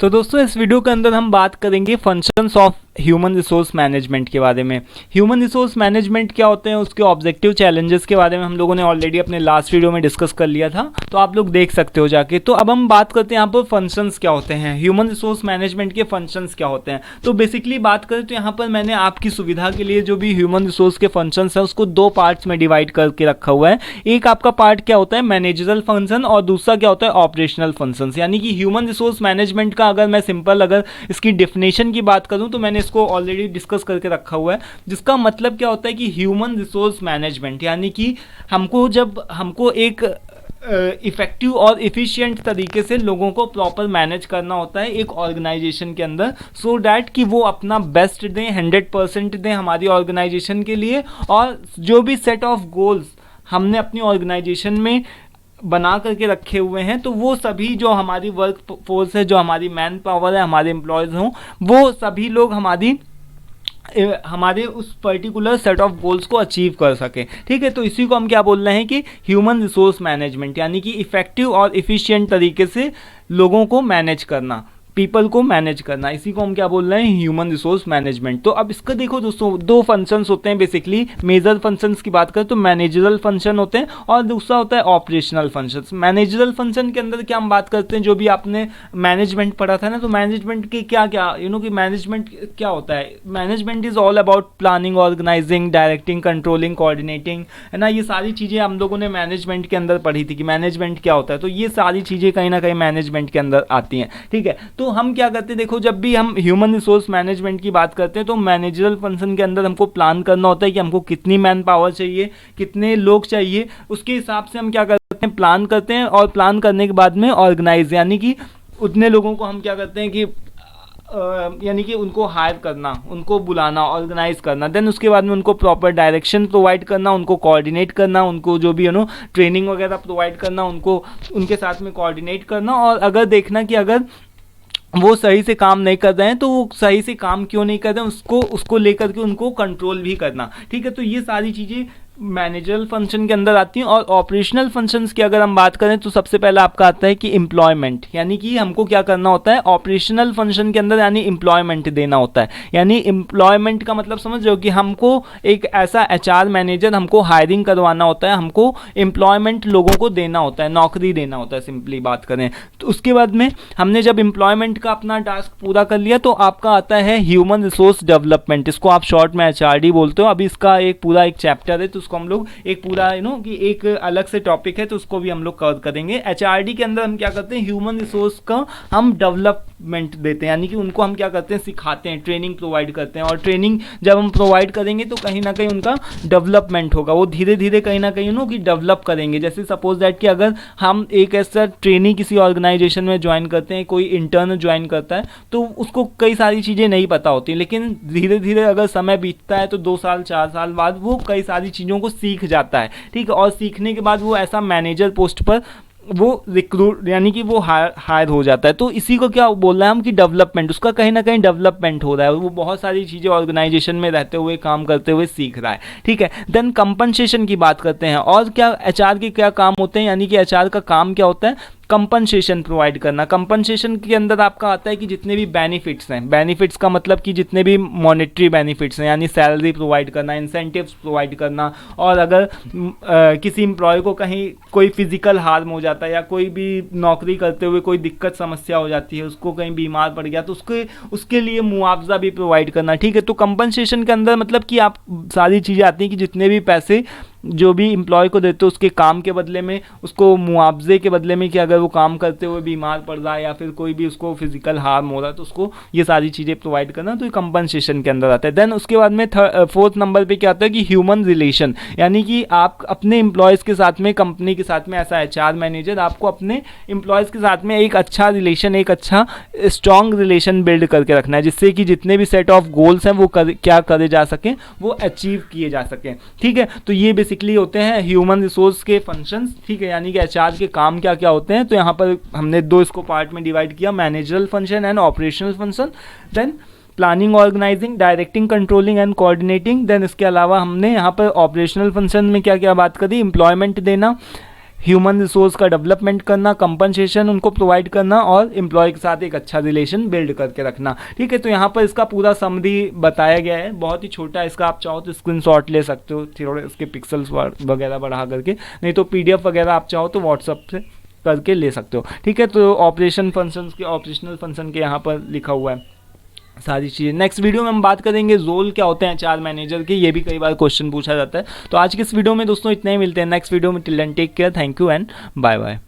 तो दोस्तों इस वीडियो के अंदर हम बात करेंगे functions of human resource management के बारे में। ह्यूमन रिसोर्स मैनेजमेंट क्या होते हैं, उसके ऑब्जेक्टिव चैलेंजेस के बारे में हम लोगों ने ऑलरेडी अपने लास्ट वीडियो में डिस्कस कर लिया था, तो आप लोग देख सकते हो जाके। तो अब हम बात करते हैं यहाँ पर फंक्शंस क्या होते हैं, ह्यूमन रिसोर्स मैनेजमेंट के फंक्शंस क्या होते हैं। तो बेसिकली बात करें तो यहाँ पर मैंने आपकी सुविधा के लिए जो भी ह्यूमन रिसोर्स के फंक्शंस है उसको दो पार्ट्स में डिवाइड करके रखा हुआ है। एक आपका पार्ट क्या होता है मैनेजरल फंक्शन और दूसरा क्या होता है ऑपरेशनल फंक्शंस। यानी कि ह्यूमन रिसोर्स मैनेजमेंट का अगर मैं सिंपल अगर इसकी डेफिनेशन की बात करूं तो मैंने इसको ऑलरेडी डिस्कस करके रखा हुआ है, जिसका मतलब क्या होता है कि ह्यूमन रिसोर्स मैनेजमेंट यानी कि हमको एक इफेक्टिव और इफ़िशियंट तरीके से लोगों को प्रॉपर मैनेज करना होता है एक ऑर्गेनाइजेशन के अंदर, सो डैट कि वो अपना बेस्ट दें, 100% दें हमारी ऑर्गेनाइजेशन के लिए। और जो भी सेट ऑफ गोल्स हमने अपनी ऑर्गेनाइजेशन में बना करके रखे हुए हैं, तो वो सभी जो हमारी वर्क फोर्स है, जो हमारी मैन पावर है, हमारे एम्प्लॉयज़ हों, वो सभी लोग हमारे उस पर्टिकुलर सेट ऑफ गोल्स को अचीव कर सकें। ठीक है, तो इसी को हम क्या बोल रहे हैं कि ह्यूमन रिसोर्स मैनेजमेंट, यानी कि इफ़ेक्टिव और इफ़िशियंट तरीके से लोगों को मैनेज करना, पीपल को मैनेज करना, इसी को हम क्या बोल रहे हैं ह्यूमन रिसोर्स मैनेजमेंट। तो अब इसका देखो दोस्तों, दो फंक्शंस होते हैं बेसिकली। मेजर फंक्शंस की बात करें तो मैनेजरल फंक्शन होते हैं और दूसरा होता है ऑपरेशनल फंक्शंस। मैनेजरल फंक्शन के अंदर क्या हम बात करते हैं, जो भी आपने मैनेजमेंट पढ़ा था ना, तो मैनेजमेंट के क्या क्या कि मैनेजमेंट क्या होता है। Management is all about planning, organising, directing, controlling, coordinating, है ना। ये सारी चीज़ें हम लोगों ने मैनेजमेंट के अंदर पढ़ी थी कि मैनेजमेंट क्या होता है। तो ये सारी चीज़ें कहीं ना कहीं मैनेजमेंट के अंदर आती हैं। ठीक है, तो हम क्या करते हैं, देखो जब भी हम ह्यूमन रिसोर्स मैनेजमेंट की बात करते हैं तो मैनेजरल फंक्शन के अंदर हमको प्लान करना होता है कि हमको कितनी मैन पावर चाहिए, कितने लोग चाहिए, उसके हिसाब से हम क्या करते हैं प्लान करते हैं। और प्लान करने के बाद में ऑर्गेनाइज, यानी कि उतने लोगों को हम क्या करते हैं कि यानी कि उनको हायर करना, उनको बुलाना, ऑर्गेनाइज करना, देन उसके बाद में उनको प्रॉपर डायरेक्शन प्रोवाइड करना, उनको कोऑर्डिनेट करना, उनको जो भी ट्रेनिंग वगैरह प्रोवाइड करना, उनको उनके साथ में कोऑर्डिनेट करना। और अगर देखना कि अगर वो सही से काम नहीं कर रहे हैं तो वो सही से काम क्यों नहीं कर रहे हैं उसको लेकर के उनको कंट्रोल भी करना। ठीक है, तो ये सारी चीज़ें मैनेजरल फंक्शन के अंदर आती हैं। और ऑपरेशनल फंक्शंस की अगर हम बात करें तो सबसे पहला आपका आता है कि एम्प्लॉयमेंट, यानी कि हमको क्या करना होता है ऑपरेशनल फंक्शन के अंदर, यानी एम्प्लॉयमेंट देना होता है। यानी एम्प्लॉयमेंट का मतलब समझ रहे हो कि हमको एक ऐसा एचआर मैनेजर, हमको हायरिंग करवाना होता है, हमको एम्प्लॉयमेंट लोगों को देना होता है, नौकरी देना होता है सिंपली बात करें तो। उसके बाद में हमने जब एम्प्लॉयमेंट का अपना टास्क पूरा कर लिया तो आपका आता है ह्यूमन रिसोर्स डेवलपमेंट, इसको आप शॉर्ट में एचआरडी बोलते हो। अभी इसका एक पूरा एक चैप्टर है, तो उसको हम लोग एक पूरा कि एक अलग से टॉपिक है, तो उसको भी हम लोग कवर करेंगे। एचआरडी के अंदर हम क्या करते हैं ह्यूमन रिसोर्स का हम डेवलपमेंट देते हैं, यानी कि उनको हम क्या करते हैं सिखाते हैं, ट्रेनिंग प्रोवाइड करते हैं। और ट्रेनिंग जब हम प्रोवाइड करेंगे तो कहीं ना कहीं उनका डेवलपमेंट होगा, वो धीरे धीरे कहीं ना कहीं कि डेवलप करेंगे। जैसे सपोज दैट कि अगर हम एक ऐसा ट्रेनी किसी ऑर्गेनाइजेशन में ज्वाइन करते हैं, कोई इंटर्न ज्वाइन करता है तो उसको कई सारी चीज़ें नहीं पता होती, लेकिन धीरे धीरे अगर समय बीतता है तो 2 साल 4 साल बाद वो कई सारी चीज़ों को सीख जाता है। ठीक है, और सीखने के बाद वो ऐसा मैनेजर पोस्ट पर वो रिक्रूट, यानी कि वो हायर हो जाता है। तो इसी को क्या बोल रहे हैं हम कि डेवलपमेंट, उसका कहीं ना कहीं डेवलपमेंट हो रहा है, वो बहुत सारी चीज़ें ऑर्गेनाइजेशन में रहते हुए, काम करते हुए सीख रहा है। ठीक है, देन कंपनसेशन की बात करते हैं। और क्या एचआर के क्या काम होते हैं, यानी कि एचआर का काम क्या होता है कंपनसेशन प्रोवाइड करना। कंपनसेशन के अंदर आपका आता है कि जितने भी बेनिफिट्स हैं, बेनिफिट्स का मतलब कि जितने भी मॉनेटरी बेनिफिट्स हैं, यानी सैलरी प्रोवाइड करना, इंसेंटिव्स प्रोवाइड करना। और अगर किसी एम्प्लॉय को कहीं कोई फिजिकल हार्म हो जाता है या कोई भी नौकरी करते हुए कोई दिक्कत समस्या हो जाती है, उसको कहीं बीमार पड़ गया तो उसके लिए मुआवजा भी प्रोवाइड करना। ठीक है, तो कंपनसेशन के अंदर मतलब कि आप सारी चीज़ें आती हैं कि जितने भी पैसे जो भी एम्प्लॉय को देते हो उसके काम के बदले में, उसको मुआवजे के बदले में, कि अगर वो काम करते हुए बीमार पड़ रहा है या फिर कोई भी उसको फिजिकल हार्म हो रहा है तो उसको ये सारी चीज़ें प्रोवाइड करना, तो ये कंपनसेशन के अंदर आता है। देन उसके बाद में 4th नंबर पे क्या आता है कि ह्यूमन रिलेशन, यानी कि आप अपने एम्प्लॉयज़ के साथ में, कंपनी के साथ में, ऐसा एचआर मैनेजर आपको अपने एम्प्लॉयज़ के साथ में एक अच्छा रिलेशन, एक अच्छा स्ट्रॉन्ग रिलेशन बिल्ड करके रखना है, जिससे कि जितने भी सेट ऑफ गोल्स हैं वो क्या करे जा सकें, वो अचीव किए जा सकें। ठीक है, तो ये बेसिकली होते हैं ह्यूमन रिसोर्स के फंक्शंस। ठीक है, यानी कि एचआर के काम क्या क्या होते हैं। तो यहाँ पर हमने दो इसको पार्ट में डिवाइड किया, managerial function and operational function, then planning, organising, directing, controlling and coordinating. Then इसके अलावा हमने यहाँ पर ऑपरेशनल फंक्शन में क्या क्या बात करी, एम्प्लॉयमेंट देना, ह्यूमन रिसोर्स का डेवलपमेंट करना, कंपनसेशन उनको प्रोवाइड करना और एम्प्लॉय के साथ एक अच्छा रिलेशन बिल्ड करके रखना। ठीक है, तो यहाँ पर इसका पूरा समरी बताया गया है, बहुत ही छोटा है। इसका आप चाहो तो स्क्रीनशॉट ले सकते हो, थोड़े इसके पिक्सल्स वगैरह बढ़ा करके, नहीं तो PDF वगैरह आप चाहो तो व्हाट्सअप से करके ले सकते हो। ठीक है, तो ऑपरेशनल फंक्शन के यहाँ पर लिखा हुआ है सारी चीज़ें। नेक्स्ट वीडियो में हम बात करेंगे रोल क्या होते हैं HR मैनेजर के, ये भी कई बार क्वेश्चन पूछा जाता है। तो आज की इस वीडियो में दोस्तों इतना ही, मिलते हैं नेक्स्ट वीडियो में। Till then take care, thank you and bye bye.